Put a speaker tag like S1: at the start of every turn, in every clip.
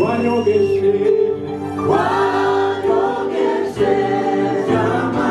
S1: Wanogeshe, Wanogeshe, Rama.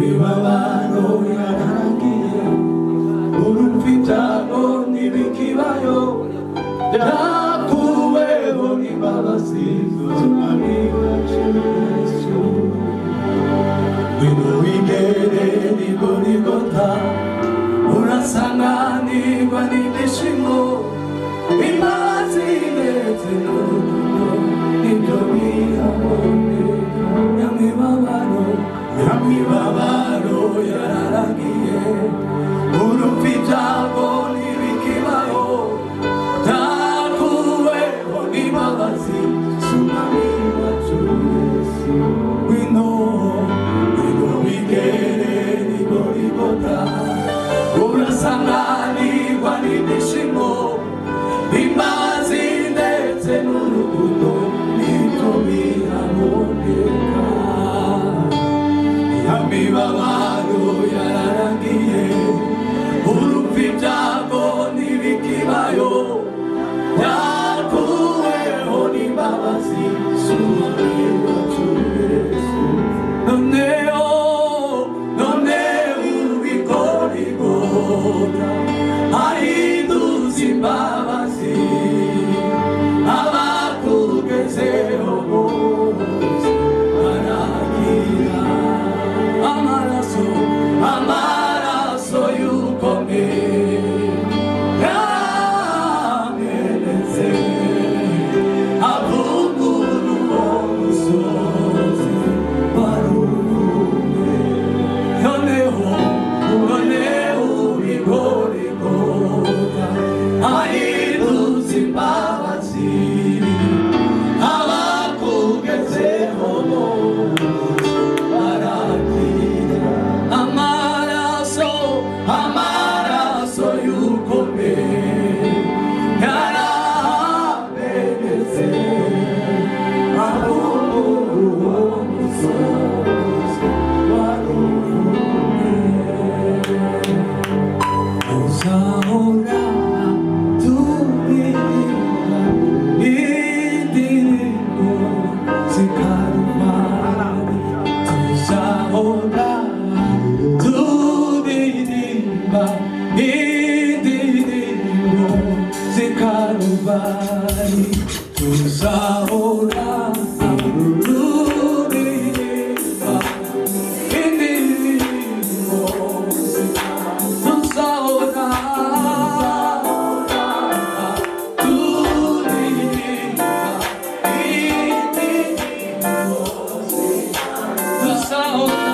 S1: imibabaro yararangiye, urupfu ibyago ntibikibayo, byakuweho n'imbabazi z'Umwami wacu Yesu. Ngwino wigere i Goligota, urasanganirwa n'ibyishimo, imbabazi ndetse n'urukundo nibyo bihaboneka. Nyamibabaro yararangiye, urupfu ibyago ntibikibaho, byakuweho n'imbabazi z'Umwami wacu Yesu. Ngwino wigere i Goligota, urasanganirwa n'ibyishimo, imbabazi ndetse n'urukundo nibyo bihaboneka. Imibabaro yararangiye, urupfu ibyago ntibikibayo, byakuweho n'imbabazi z'Umwami wacu Yesu. None uri Goligota, ahindutse imbabazi, abakugezeho bose baragira amaraso y'ukome yamenetse, avugura uwo musozi waruvuye. Noneho uri Goligota, ahindutse imbabazi, abakugezeho bose baragira amaraso y'ukome yaramenetse, avugura uwo musozi waruvuye. Tuzahora turirimba indirimbo z'Karuvali, tuzahora turirimba indirimbo z'Karuvali, tuzahora turirimba indirimbo tuzahora turirimba indirimbo tuzahora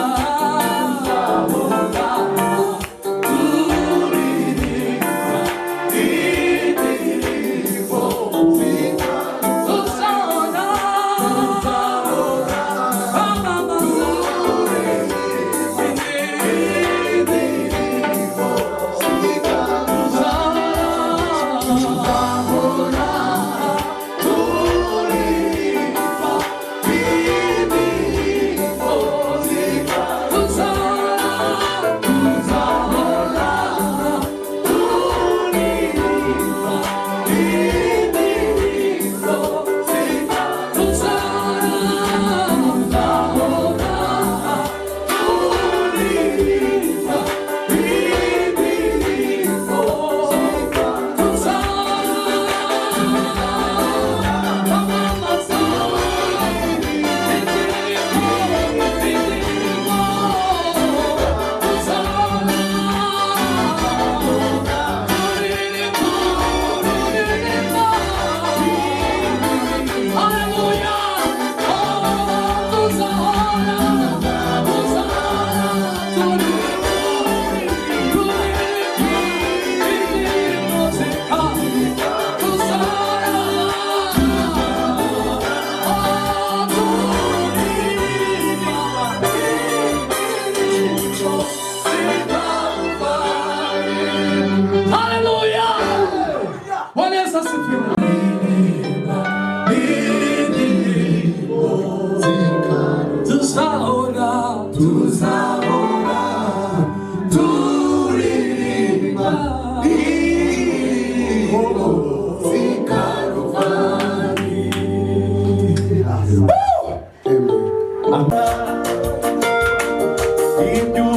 S1: If you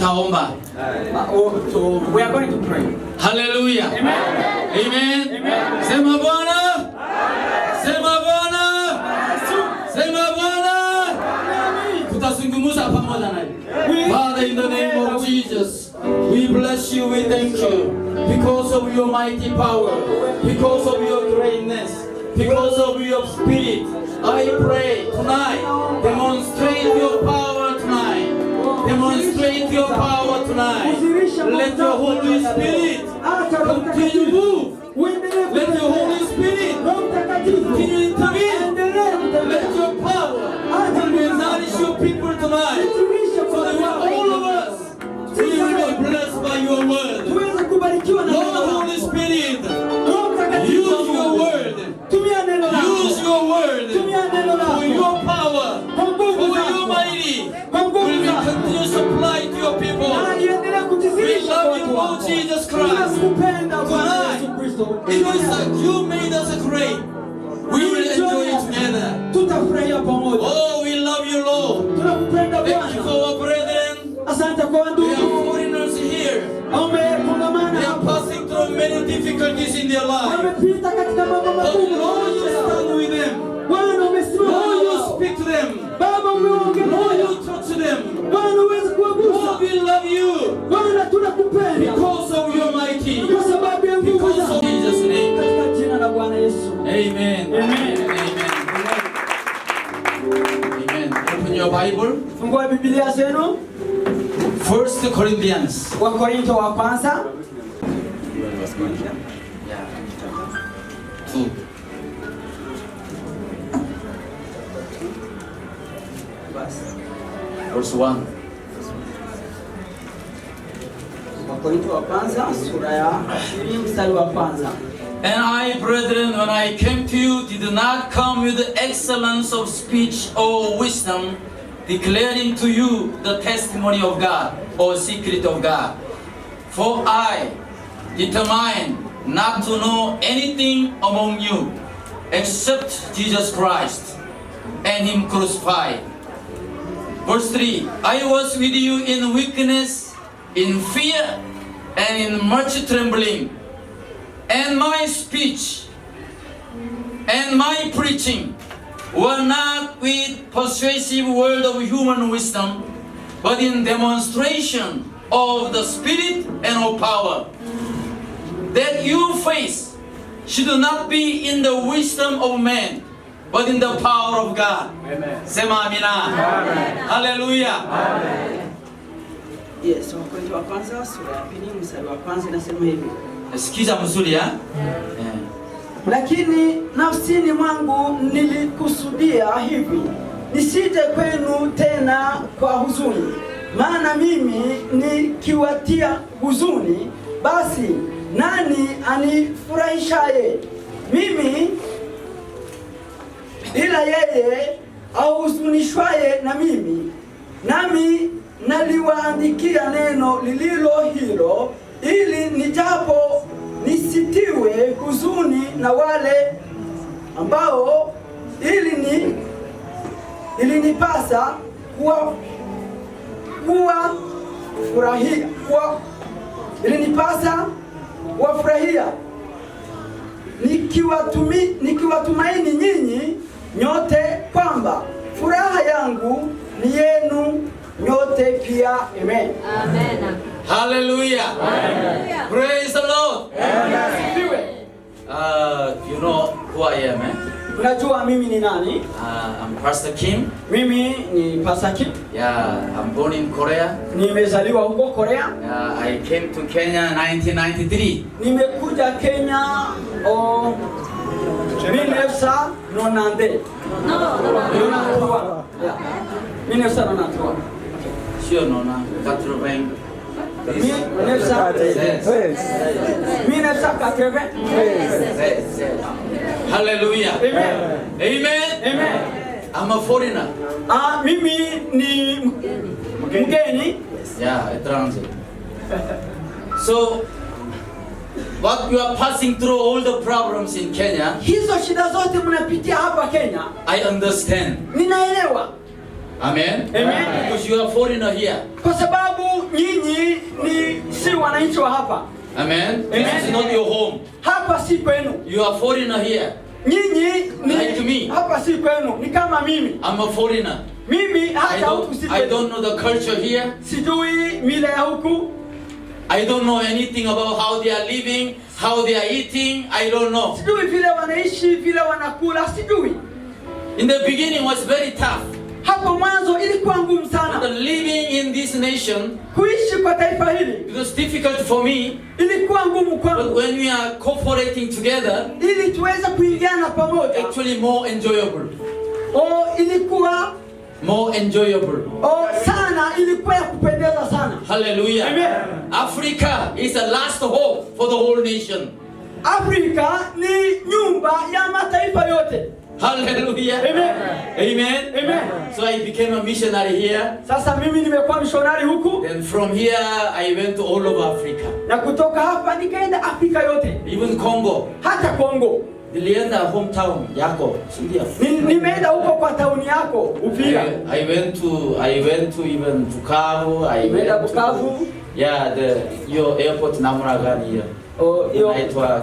S2: Tutaomba.
S3: So we are going to pray.
S2: Hallelujah.
S3: Amen.
S2: Amen.
S3: Amen.
S2: Sema Bwana. Sema Bwana. Sema Bwana. Tutazungumza pamoja naye. Father, in the name of Jesus, we bless you, we thank you because of your mighty power, because of your greatness, because of your spirit. I pray tonight, demonstrate your power tonight. Demonstrate your power tonight. Let your Holy Spirit continue to move. Let your Holy Spirit continue to intervene. Let your power nourish your people tonight. So that all of us we will be blessed by your word. Lord, Holy Spirit, use your word. Use your word for your power, for your mighty. Will be continuous supply to your people. We love you, Lord Jesus Christ. Tonight, it is that you made us great. We will enjoy it together. Oh, we love you, Lord. Thank you for our brethren. We are foreigners here. They are passing through many difficulties in their life. But Lord, you stand with them. Lord, you speak to them. Lord, you touch them. Lord, we love you because of your mighty. Because of Jesus' name. Amen. Amen. Amen. Open your Bible.
S3: Fungua Biblia zenu.
S2: 1 Corinthians.
S3: Wakorintho wa kwanza.
S2: Yeah. 2. Verse 1.
S3: Wakorintho wa kwanza sura ya 20 mstari wa kwanza.
S2: And I, brethren, when I came to you, did not come with the excellence of speech or wisdom, declaring to you the testimony of God or secret of God. For I determined not to know anything among you except Jesus Christ and Him crucified. Verse 3, I was with you in weakness, in fear, and in much trembling. And my speech and my preaching were not with persuasive word of human wisdom, but in demonstration of the Spirit and of power, that your faith should not be in the wisdom of man, but in the power of God.
S3: Amen.
S2: Sema amina.
S3: Amen.
S2: Hallelujah.
S3: Amen. Yes, Wakorintho wa kwanza sura ya 2 mstari wa kwanza inasema hivi.
S2: Sikiza mzuri ya?
S3: Lakini nafsini mwangu nilikusudia hivi, nisije kwenu tena kwa huzuni. Maana mimi nikiwatia huzuni, basi nani anifurahishaye? Mimi ila yeye ahuzunishwaye na mimi. Nami naliwaandikia neno lililo hilo, ili nijapo nisitiwe huzuni na wale ambao ilinipasa kuwafurahia nikiwatumaini nyinyi nyote, kwamba furaha yangu ni yenu nyote pia. Amen.
S4: Amen.
S2: Hallelujah.
S4: Hallelujah.
S2: Praise the Lord.
S3: Amen.
S2: You know who I am, eh?
S3: Unajua mimi ni nani?
S2: I'm Pastor Kim.
S3: Mimi ni Pastor Kim.
S2: Yeah, I'm born in Korea.
S3: Nimezaliwa huko Korea.
S2: I came to Kenya in 1993.
S3: Nimekuja Kenya 1993. Yeah. 1993.
S2: Sure, Nona. 80.
S3: 1980.
S2: Hallelujah.
S3: Amen.
S2: Amen.
S3: Amen.
S2: I'm a foreigner.
S3: Mimi ni mgeni.
S2: Yeah, a transit. So, what you are passing through, all the problems in Kenya,
S3: Hizo shida zote mnapitia hapa Kenya,
S2: I understand.
S3: ninaelewa.
S2: Amen.
S3: Amen.
S2: Because you are foreigner here.
S3: Kwa sababu nyinyi
S4: wananchi wa hapa.
S2: Amen. This is not your home.
S4: Hapa si kwenu.
S2: You are foreigner here.
S4: Nyinyi ni
S2: Like me.
S4: hapa si kwenu, ni kama mimi.
S2: I'm a foreigner.
S4: Mimi hata huku si
S2: I
S4: kwenu.
S2: don't know the culture here.
S4: Sijui mila ya huku.
S2: I don't know anything about how they are living, how they are eating. I don't know.
S4: Sijui vile wanaishi, vile wanakula, sijui.
S2: In the beginning was very tough.
S4: Hapo mwanzo ilikuwa ngumu
S2: But
S4: sana.
S2: living in this nation,
S4: Kuishi kwa taifa hili
S2: it was difficult for me.
S4: ilikuwa ngumu
S2: But
S4: kwangu.
S2: when we are cooperating together,
S4: Ili tuweze kuingiana pamoja.
S2: actually more enjoyable.
S4: Ilikuwa
S2: More enjoyable.
S4: sana, ilikuwa ya kupendeza sana.
S2: Hallelujah.
S4: Amen.
S2: Africa is the last hope for the whole nation.
S4: Afrika ni nyumba ya mataifa yote.
S2: Hallelujah.
S4: Amen.
S2: Amen.
S4: Amen.
S2: So I became a missionary here.
S4: Sasa mimi nimekuwa mishonari huku,
S2: And from here I went to all over Africa.
S4: na kutoka hapa nikaenda Afrika yote,
S2: Even Congo.
S4: hata Kongo.
S2: Nilienda hometown yako, sindio?
S4: Nimeenda huko kwa tauni yako Uvira.
S2: I went to even Bukavu.
S4: Nimeenda Bukavu.
S2: Yeah, your airport namna gani hiyo? Inaitwa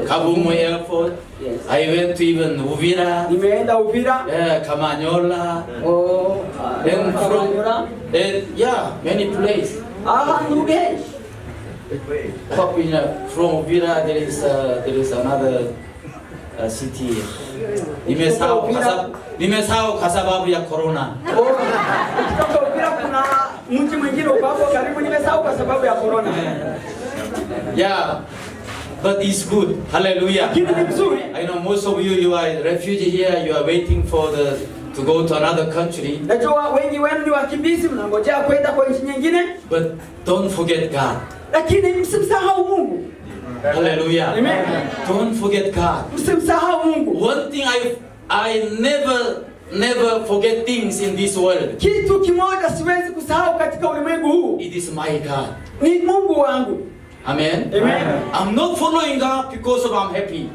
S2: Kavumu Airport.
S4: Yes.
S2: I went to even Uvira.
S4: Nimeenda Uvira.
S2: Kamanyola.
S4: And
S2: Many places.
S4: Nduge.
S2: From Uvira there is another city. Nimesahau kwa sababu ya corona.
S4: Kutoka Uvira kuna mji mwingine uko hapo karibu, nimesahau kwa sababu ya corona.
S2: Yeah, but it's good. Hallelujah.
S4: Lakini ni mzuri.
S2: I know most of you are refugee here. You are waiting for to go to another country.
S4: Najua wengi wenu ni wakimbizi, mnangojea kwenda kwa nchi nyingine.
S2: But don't forget God.
S4: Lakini msimsahau Mungu.
S2: Hallelujah.
S4: Amen.
S2: Don't forget God.
S4: Msimsahau Mungu.
S2: One thing I never forget things in this world.
S4: Kitu kimoja siwezi kusahau katika ulimwengu huu.
S2: It is my God.
S4: Ni Mungu wangu.
S2: Amen.
S4: Amen.
S2: I'm not following God because I'm happy.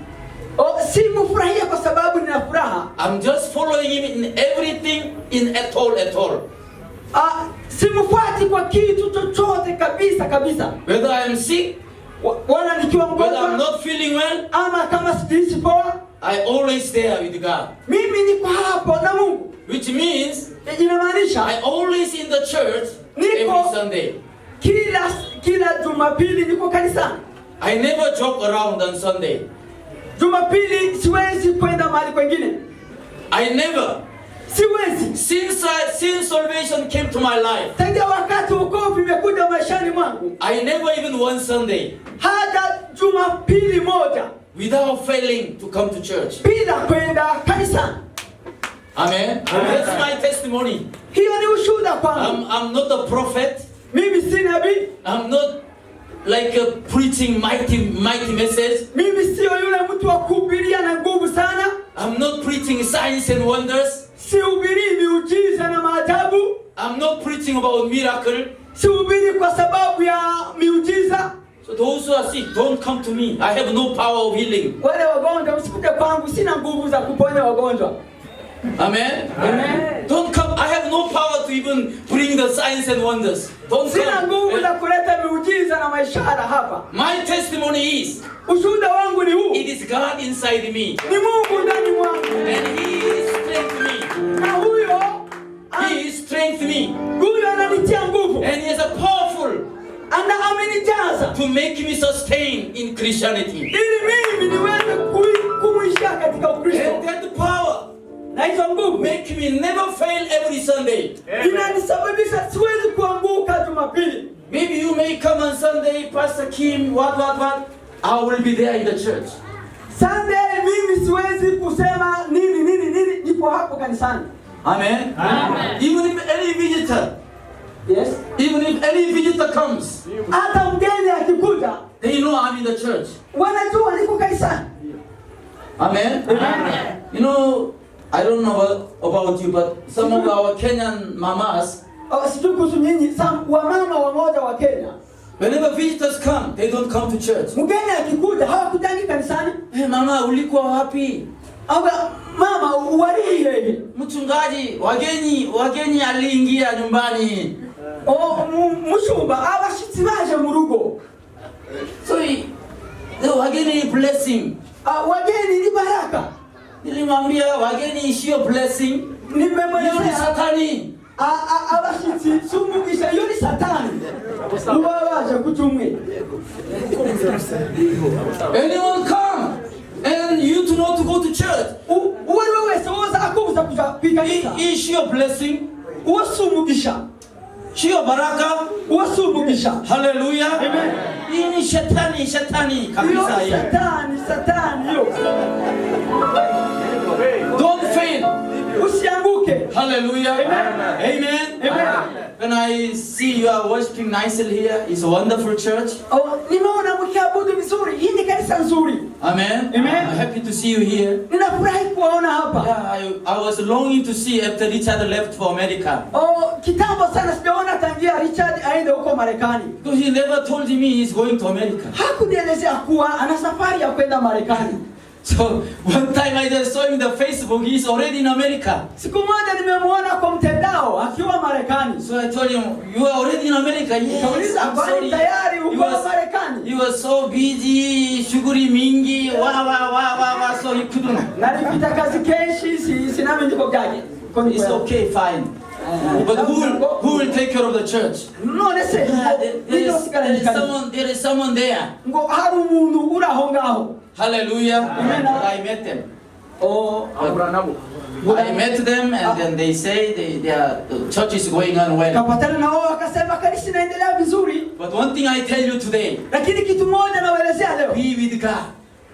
S4: Simufurahia kwa sababu nina furaha.
S2: I'm just following Him in everything, at all.
S4: Simufuati kwa kitu chochote kabisa.
S2: Whether I am sick,
S4: wala nikiwa
S2: whether I'm
S4: mgonjwa,
S2: not feeling well,
S4: ama kama sijisi poa,
S2: I always there with God.
S4: mimi niko hapo na Mungu.
S2: Which means
S4: Inamaanisha
S2: I always in the church every Sunday.
S4: Kila Jumapili niko kanisani.
S2: I never joke around on Sunday.
S4: Jumapili siwezi kwenda mahali kwingine.
S2: I never.
S4: Siwezi.
S2: Since salvation came to my life,
S4: tangia wakati wokovu imekuja maishani mwangu,
S2: I never even one Sunday
S4: hata Jumapili moja
S2: without failing to come to church.
S4: bila kwenda kanisani.
S2: Amen. That's my testimony.
S4: Hiyo ni ushuhuda kwangu.
S2: I'm not a prophet.
S4: Mimi si nabii.
S2: I'm not like preaching mighty message.
S4: Mimi sio yule mtu wa kuhubiria na nguvu sana.
S2: I'm not preaching signs and wonders.
S4: Sihubiri miujiza na maajabu.
S2: I'm not preaching about miracle.
S4: Sihubiri kwa sababu ya miujiza.
S2: So those who are sick, don't come to me. I have no power of healing.
S4: Wale wagonjwa msikuje kwangu, sina nguvu za kuponya wagonjwa.
S2: Amen.
S4: Amen.
S2: Don't come. I have no power to even bring the signs and wonders. Don't
S4: Sina nguvu
S2: come.
S4: za kuleta miujiza na maishara hapa.
S2: My testimony is,
S4: Ushuhuda wangu ni huu.
S2: it is God inside me.
S4: Ni Mungu ndani mwangu.
S2: And He strengthens me.
S4: Na huyo
S2: He strengthens me.
S4: huyo ananitia nguvu.
S2: And He is a powerful
S4: Amenijaza
S2: to make me sustain in Christianity.
S4: ili mimi niweze kumwisha katika Ukristo.
S2: And that power
S4: Na hizo nguvu
S2: make me never fail every Sunday.
S4: inanisababisha siwezi kuanguka Jumapili.
S2: Maybe you may come on Sunday, Pastor Kim, what. I will be there in the church.
S4: Sunday mimi siwezi kusema nini, nipo hapo kanisani.
S2: Amen. Even if any visitor,
S4: Yes.
S2: even if any visitor comes,
S4: Hata mgeni akikuja,
S2: they know I'm in the church.
S4: wanajua niko kanisani.
S2: Amen. You know, I don't know about you, but some of our Kenyan mamas,
S4: Sijui kuhusu nyinyi, wamama wamoja wa Kenya,
S2: whenever visitors come, they don't come to church.
S4: mgeni akikuja hawakujangi kanisani.
S2: Hey mama, ulikuwa wapi?
S4: Mama uwaliye.
S2: Mchungaji, wageni aliingia nyumbani.
S4: mushumba abashitsi baje mu rugo.
S2: So the wageni ni blessing.
S4: Wageni ni baraka.
S2: Nilimwambia wageni sio blessing.
S4: Nimemweleza
S2: Satani.
S4: Abashitsi sumugisha yo ni satani. Ubabaje kutumwe.
S2: Anyone come and you do not go to church.
S4: Wewe wewe akuza kupiga kanisa.
S2: Is your blessing?
S4: Wasumugisha.
S2: Sio baraka.
S4: Wasumugisha.
S2: Hallelujah.
S4: Amen.
S2: Hii ni shetani kabisa hii.
S4: Satani yo.
S2: Don't fail.
S4: Usianguke.
S2: Hallelujah.
S4: Amen.
S2: Amen. When I see you are worshiping nicely here, it's a wonderful church.
S4: Nimeona mkiabudu vizuri. Hii ni kanisa nzuri.
S2: Amen.
S4: Amen.
S2: I'm happy to see you here.
S4: Ninafurahi kuwaona hapa.
S2: Yeah, I was longing to see after Richard left for America.
S4: Kitambo sana sijaona tangia Richard aende huko Marekani.
S2: Because he never told me he's going to America.
S4: Hakunielezea kuwa ana safari ya kwenda Marekani.
S2: So one time I just saw him in the Facebook, he's already in America.
S4: Siku moja nimemwona kwa mtandao akiwa Marekani.
S2: So I told him, you are already in America? Yes, I'm sorry.
S4: Tayari uko Marekani.
S2: He was so busy, shughuli mingi, so he couldn't.
S4: Nalipita kazi keshi, sinami ndiko gaje.
S2: It's okay, fine. But who will take care of the church?
S4: No, listen.
S2: There is someone there.
S4: Ngo haru mundu uraho ngaho.
S2: Hallelujah. I met them. I met them and then they say the church is going on well.
S4: Kapatana na wao akasema kanisa inaendelea vizuri.
S2: But one thing I tell you today.
S4: Lakini kitu moja nawaelezea leo.
S2: Be with God.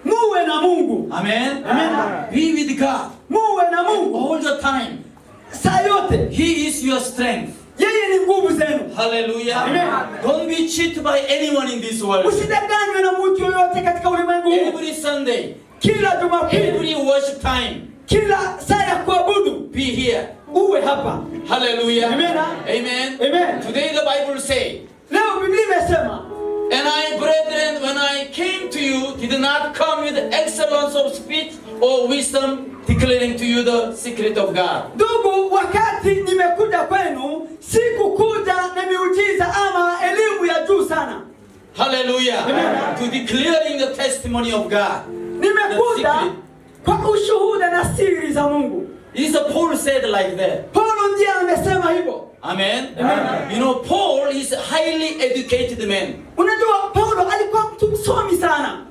S4: Muwe na Mungu.
S2: Amen.
S4: Amen.
S2: Be with God.
S4: Muwe na Mungu
S2: all the time.
S4: Saa yote.
S2: He is your strength.
S4: Yeye ni nguvu zenu.
S2: Hallelujah.
S4: Amen.
S2: Don't be cheated by anyone in this world.
S4: Usidanganywe na mtu yoyote katika ulimwengu huu.
S2: Every Sunday.
S4: Kila Jumapili.
S2: Every worship time.
S4: Kila saa ya kuabudu.
S2: Be here.
S4: Uwe hapa.
S2: Hallelujah.
S4: Amen.
S2: Amen.
S4: Amen.
S2: Today the Bible say.
S4: Leo Biblia imesema.
S2: And I, brethren, when I came to you, did not come with excellence of speech or wisdom, declaring to you the secret of God.
S4: Ndugu, wakati nimekuja kwenu, sikukuja na miujiza ama elimu ya juu sana.
S2: Hallelujah. Amen. To declaring the testimony of God.
S4: Nimekuja kwa ushuhuda na siri za Mungu.
S2: Is Paul said like that.
S4: Paulo ndiye amesema hivyo.
S2: Amen. Amen. You know, Paul is a highly educated man.
S4: Unajua Paulo alikuwa mtu msomi sana.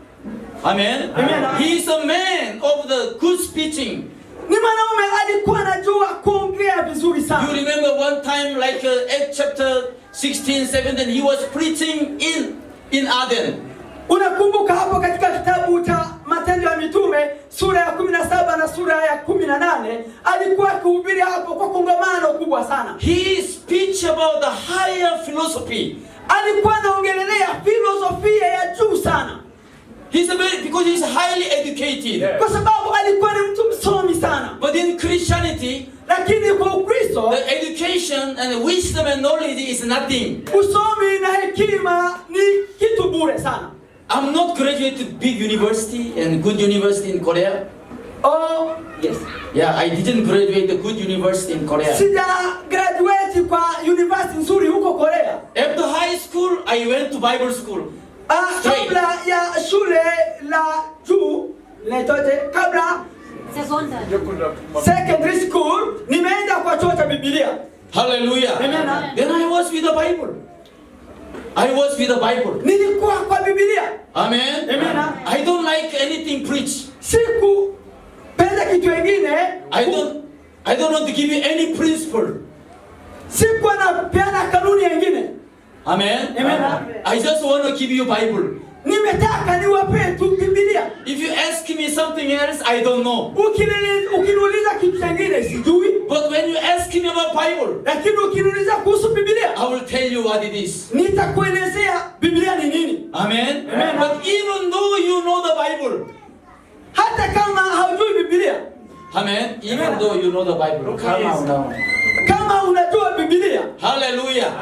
S2: Amen.
S4: Amen.
S2: He is a man of the good speaking.
S4: Ni mwanaume alikuwa anajua kuongea vizuri sana.
S2: You remember one time like Acts chapter 16, 17, he was preaching in Aden.
S4: Unakumbuka hapo katika kitabu cha Matendo ya Mitume sura ya 17 na sura ya 18 alikuwa akihubiri hapo kwa kongamano kubwa sana.
S2: He speech about the higher philosophy.
S4: Alikuwa anaongelea filosofia ya juu sana.
S2: Because he's highly educated.
S4: Kwa sababu alikuwa ni mtu msomi sana.
S2: But in Christianity,
S4: lakini kwa Ukristo,
S2: the education and wisdom and knowledge is nothing.
S4: Usomi na hekima ni kitu bure sana.
S2: I'm not graduated big university and good university in Korea.
S4: Oh, yes.
S2: Yeah, I didn't graduate a good university in Korea.
S4: Sija graduate kwa university nzuri huko Korea.
S2: After high school, I went to Bible school.
S4: Kabla ya shule la juu, kabla secondary school, nimeenda kwa chuo cha Biblia.
S2: Hallelujah.
S4: Amen.
S2: Then I was with the Bible.
S4: Nilikuwa kwa Biblia.
S2: Amen.
S4: Amen.
S2: I don't like anything preached.
S4: Siku penda kitu kingine.
S2: I don't want to give you any principle.
S4: Siku anapeana kanuni nyingine.
S2: Amen.
S4: Amen.
S2: I just want to give you Bible.
S4: Nimetaka niwape tu Biblia.
S2: If you ask me something else, I don't know.
S4: Ukiniuliza kitu kingine sijui.
S2: But when you ask me about Bible,
S4: lakini ukiniuliza kuhusu Biblia,
S2: I will tell you what it is.
S4: Nitakuelezea Biblia ni nini.
S2: Amen. Amen. But even though you know the Bible,
S4: hata kama haujui Biblia,
S2: amen. Even though you know the Bible, come on now.
S4: Kama unajua Biblia,
S2: hallelujah.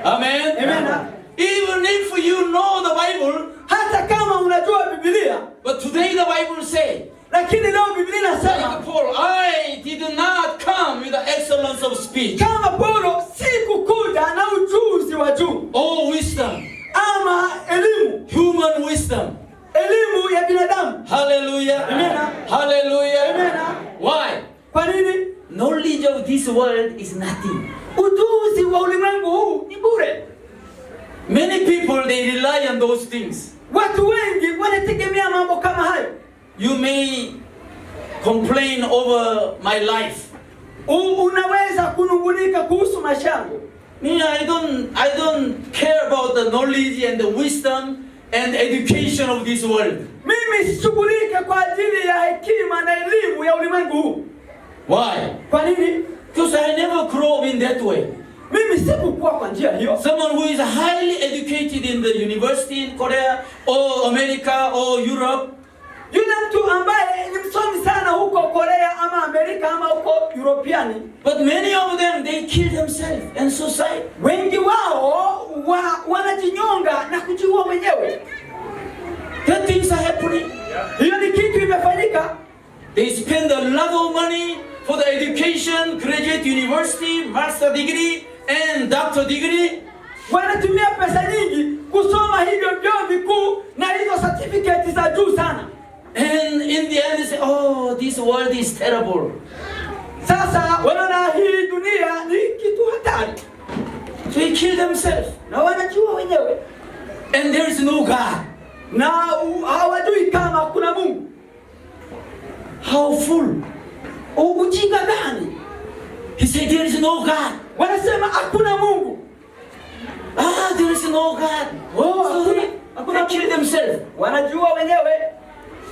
S2: Amen.
S4: Amen.
S2: Even if you know the Bible,
S4: hata kama unajua Biblia,
S2: but today the Bible say,
S4: lakini leo Biblia inasema,
S2: like Paul, I did not come with the excellence of speech.
S4: Kama Paulo, si kukuja na ujuzi wa juu
S2: or wisdom,
S4: ama elimu,
S2: human wisdom.
S4: elimu ya binadamu.
S2: Hallelujah.
S4: Amen.
S2: Hallelujah.
S4: Amen.
S2: Why?
S4: Kwa nini?
S2: Knowledge of this world is nothing.
S4: Ujuzi wa ulimwengu huu ni bure.
S2: Many people, they rely on those things.
S4: Watu wengi wanategemea mambo kama hayo.
S2: You may complain over my life.
S4: Unaweza kunungunika kuhusu maisha yangu.
S2: Me, I don't care about the knowledge and the wisdom and education of this world.
S4: Mimi sishughulike kwa ajili ya hekima na elimu ya ulimwengu huu.
S2: Why?
S4: Kwa nini?
S2: Because I never grew up in that way.
S4: Mimi sikukua kwa njia hiyo.
S2: Someone who is highly educated in the university in Korea or America or Europe,
S4: Yule mtu ambaye ni msomi sana huko Korea ama Amerika ama huko Europeani,
S2: but many of them, they kill themselves and suicide.
S4: wengi wao wanajinyonga na kujiua wenyewe.
S2: That things are happening.
S4: Hiyo ni kitu imefanyika.
S2: They spend a lot of money for the education, graduate university, master degree and doctor degree.
S4: Wanatumia pesa nyingi kusoma hivyo vyuo vikuu na hizo certificate za juu sana.
S2: And in the end they say, oh, this world is terrible.
S4: Sasa wanaona hii dunia ni kitu hatari.
S2: So they kill themselves.
S4: Na wanajua wenyewe.
S2: And there is no God.
S4: Na hawajui kama kuna Mungu.
S2: How full.
S4: Ujinga gani?
S2: He said there is no God.
S4: Wanasema hakuna Mungu.
S2: There is no God.
S4: Oh,
S2: So
S4: hakuna
S2: they kill themselves.
S4: Wanajua wenyewe.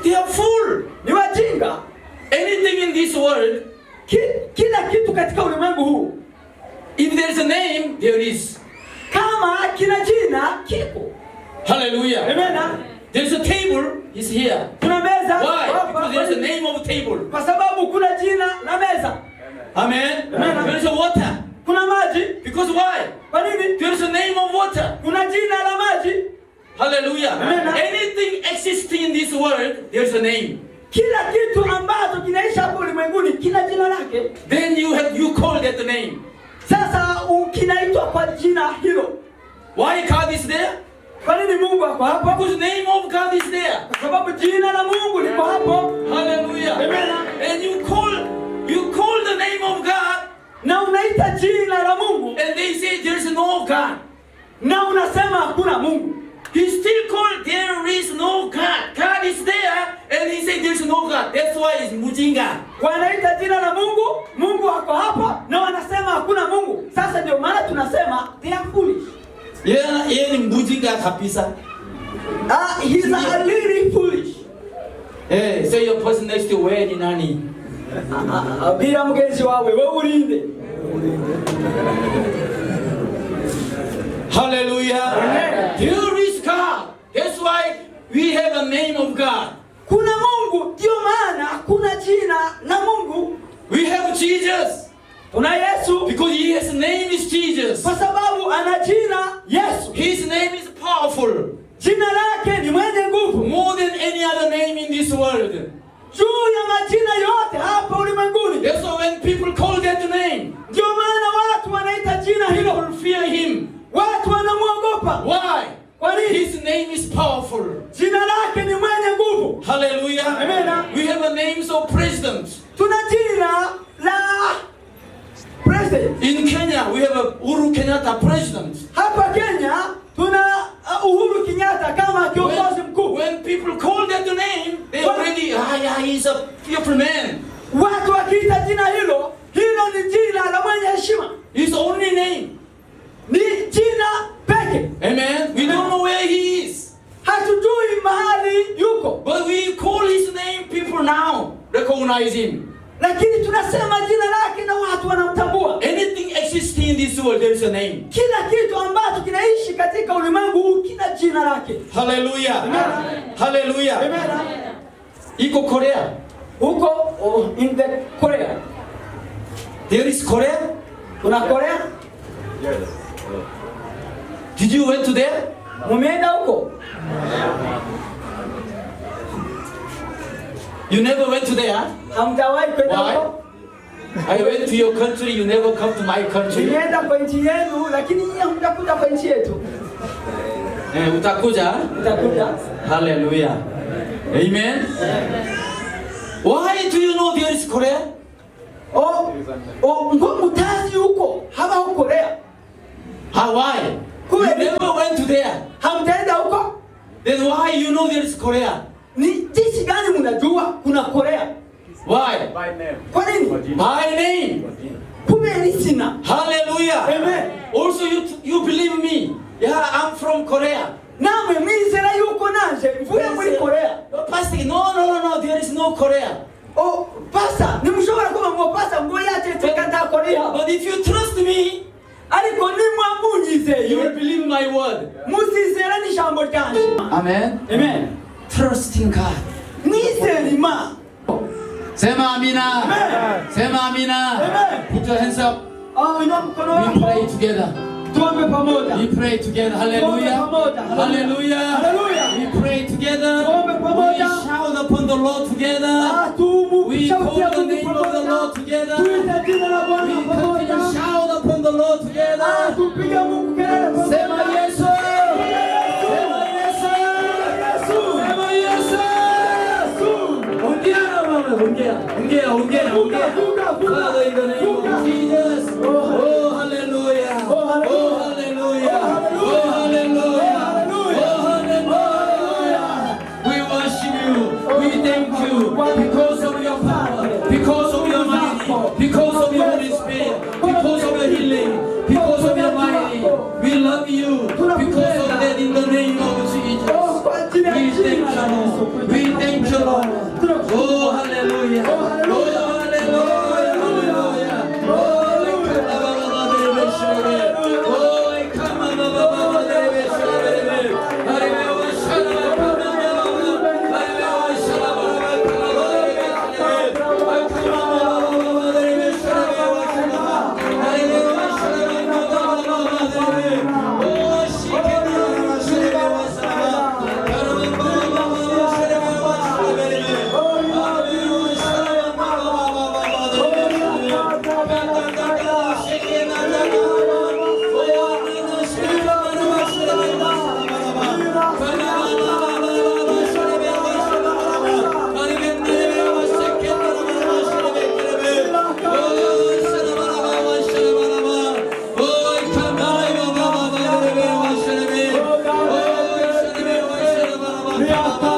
S2: They are full.
S4: Ni wajinga.
S2: Anything in this world,
S4: Kila kitu katika ulimwengu huu,
S2: if there is a name, there is.
S4: kama kina jina kipo.
S2: Hallelujah.
S4: Amen.
S2: There is a table, is here.
S4: Kuna meza.
S2: Why? Because there is a name of a table.
S4: Kwa sababu kuna jina la meza.
S2: Amen.
S4: Amen.
S2: There is a water.
S4: Kuna maji.
S2: Because why?
S4: Kwa nini?
S2: There is a name of water.
S4: Kuna jina la maji.
S2: Hallelujah.
S4: Amen.
S2: Anything existing in this world, there is a name.
S4: Kila kitu ambacho kinaishi hapo ulimwenguni kina jina lake.
S2: Then you call that name.
S4: Sasa kinaitwa kwa jina hilo.
S2: Why God is there?
S4: Kwa nini Mungu ako hapo?
S2: Because the name of God is there.
S4: Kwa sababu jina la Mungu liko hapo.
S2: Hallelujah.
S4: Amen.
S2: And you call the name of God,
S4: Na unaita jina la Mungu
S2: and they say there is no God.
S4: na unasema hakuna Mungu.
S2: He still called there is no God. God is there, and he said there is no God. That's why it's mujinga.
S4: Wanaita jina la Mungu, Mungu ako hapa na wanasema hakuna Mungu. Sasa ndio maana tunasema they are foolish.
S2: Yeye ni mujinga kabisa.
S4: He's a really foolish.
S2: Say your person next to wewe ni nani?
S4: Bila mgenzi wawe wewe ulinde.
S2: Hallelujah.
S4: Amen.
S2: There is God. That's why we have a name of God.
S4: Kuna Mungu, ndio maana kuna jina la Mungu.
S2: We have Jesus.
S4: Tuna Yesu
S2: Because his name is Jesus.
S4: kwa sababu ana jina Yesu.
S2: His name is powerful.
S4: Jina lake ni mwenye nguvu.
S2: More than any other name in this world.
S4: Juu ya majina yote hapa ulimwenguni.
S2: That's why when people call that name,
S4: Ndio maana watu wanaita jina hilo.
S2: people fear him.
S4: Watu wanamwogopa.
S2: Why?
S4: Kwa nini?
S2: His name is powerful.
S4: Jina lake ni mwenye nguvu.
S2: Hallelujah.
S4: Amen.
S2: We have a names of presidents.
S4: Tuna jina la president.
S2: In Kenya, we have a Uhuru Kenyatta president.
S4: Hapa Kenya tuna Uhuru Kenyatta kama kiongozi mkuu.
S2: When people call that name, they already, he's a fearful man.
S4: Watu wakiita jina hilo, hilo ni jina la mwenye heshima.
S2: His only name.
S4: Ni jina peke.
S2: Amen. We don't know where he is.
S4: Hatujui mahali yuko.
S2: But we call his name, people now recognize him.
S4: Lakini tunasema jina lake na watu wanamtambua.
S2: Anything existing in this world, there is a name.
S4: Kila kitu ambacho kinaishi katika ulimwengu huu kina jina lake.
S2: Hallelujah.
S4: Amen.
S2: Hallelujah.
S4: Amen.
S2: Iko Korea.
S4: Huko in the Korea.
S2: There is Korea.
S4: Kuna Korea?
S2: Did you went to there?
S4: Mumeenda huko?
S2: You never went to there?
S4: Hamjawahi kwenda
S2: Why?
S4: huko?
S2: I went to your country, you never come to my country.
S4: Nimeenda kwa nchi yenu, lakini nyinyi hamtakuja kwa nchi yetu.
S2: Utakuja?
S4: Utakuja.
S2: Hallelujah. Amen. Why do you know there is Korea?
S4: Ngo mutazi huko haba huko Korea.
S2: Hawaii. You never went to there.
S4: Hamtaenda huko?
S2: Then why you know there is Korea?
S4: Ni jinsi gani mnajua kuna Korea?
S2: Why?
S4: Kwa nini?
S2: By name.
S4: Kumbe sina.
S2: Hallelujah.
S4: Amen.
S2: Also you believe me. Yeah, I'm from Korea.
S4: Namwe mwizera yuko nanje mvuye muri Korea.
S2: Pastor, no, there is no Korea.
S4: Pastor, nimushobora kuba ngo pastor ngo yatete kata Korea.
S2: But if you trust me,
S4: ariko nimwamunyize
S2: you will believe my word.
S4: Musizera ni jambo ryanje.
S2: Amen.
S4: Amen.
S2: Trust in God.
S4: Mwizera ma.
S2: Sema amina.
S4: Amen.
S2: Sema amina.
S4: Amen.
S2: Put your hands up.
S4: Ina mkono wako.
S2: We pray together.
S4: Tuombe pamoja.
S2: We pray together. Hallelujah. Hallelujah.
S4: Hallelujah.
S2: We pray together.
S4: Tuombe
S2: We
S4: pamoja.
S2: shout upon the Lord together. We call the name of the Lord together.
S4: Tuite jina la Bwana
S2: We continue
S4: pamoja.
S2: to shout upon the Lord together.
S4: Tupiga Mungu kelele pamoja.
S2: Sema Yesu. Sema Yesu. Sema Yesu. Ongea na mama. Ongea. Father, in the name of Jesus. Oh, hallelujah. Oh, hallelujah. Oh, hallelujah. Oh, hallelujah. We worship you. We thank you because of your power, because of your mighty, because of your Holy Spirit, because of your healing, because of your mighty. We love you because of that in the name of Jesus. We thank you, Lord. We thank you, Lord. Oh, hallelujah. Oh, hallelujah.
S4: Yeah.